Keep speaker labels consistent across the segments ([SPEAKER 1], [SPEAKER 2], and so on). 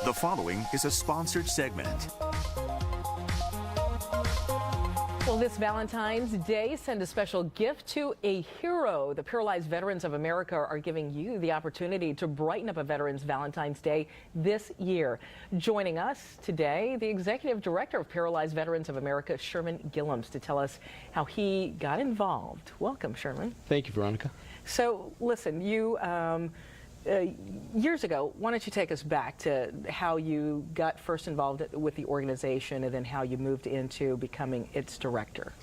[SPEAKER 1] The following is a sponsored segment.
[SPEAKER 2] Well, this Valentine's Day, send a special gift to a hero. The Paralyzed Veterans of America are giving you the opportunity to brighten up a Veterans Valentine's Day this year. Joining us today, the Executive Director of Paralyzed Veterans of America, Sherman Gillums, to tell us how he got involved. Welcome, Sherman.
[SPEAKER 3] Thank you, Veronica.
[SPEAKER 2] So, listen, you years ago, why don't you take us back to how you got first involved with the organization and then how you moved into becoming its director?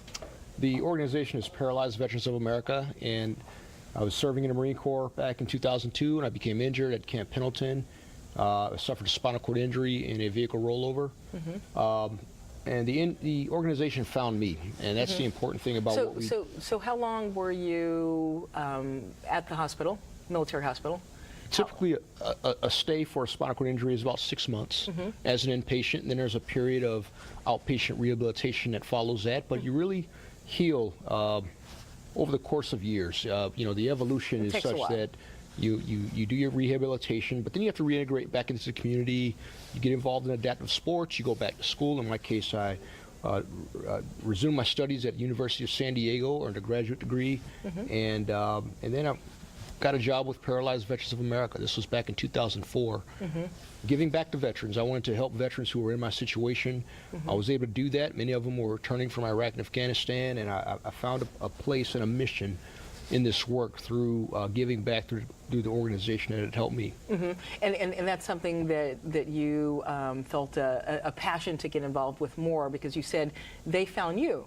[SPEAKER 3] The organization is Paralyzed Veterans of America, and I was serving in the Marine Corps back in 2002, and I became injured at Camp Pendleton. I suffered a spinal cord injury in a vehicle rollover. And the organization found me, and that's the important thing about what we...
[SPEAKER 2] So how long were you at the hospital, military hospital?
[SPEAKER 3] Typically, a stay for a spinal cord injury is about 6 months as an inpatient, and then there's a period of outpatient rehabilitation that follows that, but you really heal over the course of years. You know, the evolution is such that you do your rehabilitation, but then you have to reintegrate back into the community. You get involved in adaptive sports, you go back to school. In my case, I resumed my studies at University of San Diego, earned a graduate degree, and then I got a job with Paralyzed Veterans of America. This was back in 2004. Giving back to veterans. I wanted to help veterans who were in my situation. I was able to do that. Many of them were returning from Iraq and Afghanistan, and I found a place and a mission in this work through giving back through the organization, and it helped me.
[SPEAKER 2] And that's something that you felt a passion to get involved with more, because you said they found you.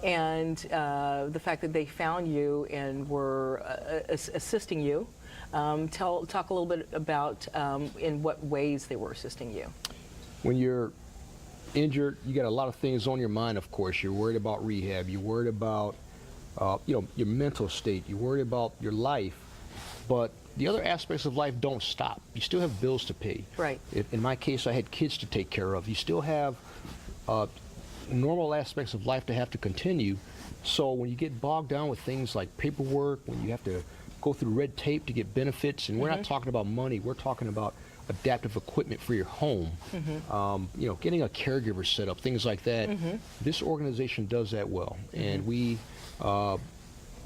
[SPEAKER 2] And the fact that they found you and were assisting you, talk a little bit about in what ways they were assisting you.
[SPEAKER 3] When you're injured, you got a lot of things on your mind. Of course, you're worried about rehab. You're worried about your mental state. You're worried about your life. But the other aspects of life don't stop. You still have bills to pay.
[SPEAKER 2] Right.
[SPEAKER 3] In my case, I had kids to take care of. You still have normal aspects of life to have to continue. So when you get bogged down with things like paperwork, when you have to go through red tape to get benefits, and we're not talking about money, we're talking about adaptive equipment for your home, you know, getting a caregiver set up, things like that. This organization does that well, and we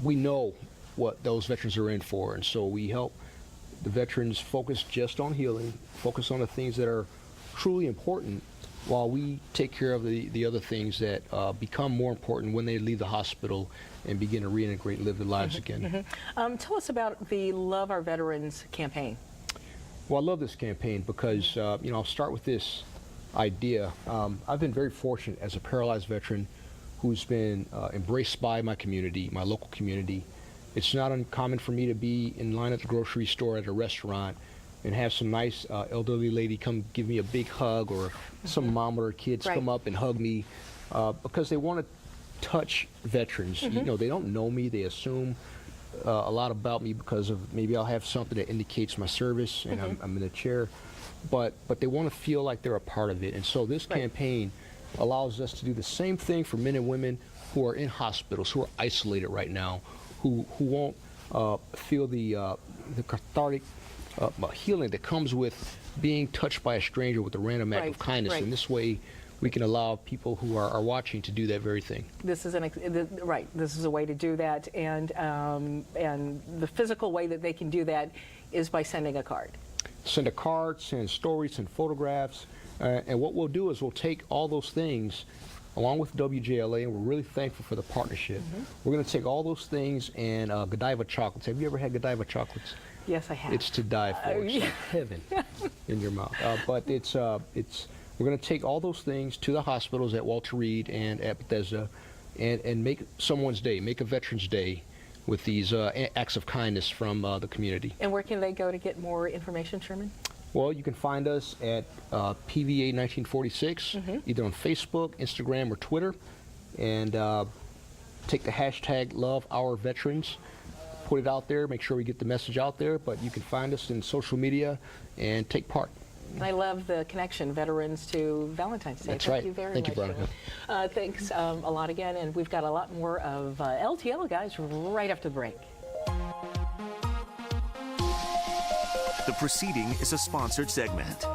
[SPEAKER 3] know what those veterans are in for, and so we help the veterans focus just on healing, focus on the things that are truly important, while we take care of the other things that become more important when they leave the hospital and begin to reintegrate and live their lives again.
[SPEAKER 2] Tell us about the Love Our Veterans campaign.
[SPEAKER 3] Well, I love this campaign because, you know, I'll start with this idea. I've been very fortunate as a paralyzed veteran who's been embraced by my community, my local community. It's not uncommon for me to be in line at the grocery store, at a restaurant, and have some nice elderly lady come give me a big hug, or some mom or kids come up and hug me because they want to touch veterans. You know, they don't know me. They assume a lot about me because of maybe I'll have something that indicates my service, and I'm in a chair, but they want to feel like they're a part of it. And so this campaign allows us to do the same thing for men and women who are in hospitals, who are isolated right now, who won't feel the cathartic healing that comes with being touched by a stranger with a random act of kindness. And this way we can allow people who are watching to do that very thing.
[SPEAKER 2] This is this is a way to do that, and the physical way that they can do that is by sending a card.
[SPEAKER 3] Send a card, send stories, send photographs, and what we'll do is we'll take all those things along with WJLA, and we're really thankful for the partnership. We're going to take all those things and Godiva chocolates. Have you ever had Godiva chocolates?
[SPEAKER 2] Yes, I have.
[SPEAKER 3] It's to die for. It's like heaven in your mouth. But we're going to take all those things to the hospitals at Walter Reed and at Bethesda, and make someone's day, make a veteran's day with these acts of kindness from the community.
[SPEAKER 2] And where can they go to get more information, Sherman?
[SPEAKER 3] Well, you can find us at PVA 1946, either on Facebook, Instagram, or Twitter, and take the hashtag #LoveOurVeterans. Put it out there, make sure we get the message out there, but you can find us in social media and take part.
[SPEAKER 2] I love the connection, veterans to Valentine's Day.
[SPEAKER 3] That's
[SPEAKER 2] Thank
[SPEAKER 3] right.
[SPEAKER 2] you very
[SPEAKER 3] Thank
[SPEAKER 2] much.
[SPEAKER 3] you, Veronica.
[SPEAKER 2] Thanks a lot again, and we've got a lot more of LTL, guys, right after the break.
[SPEAKER 1] The proceeding is a sponsored segment.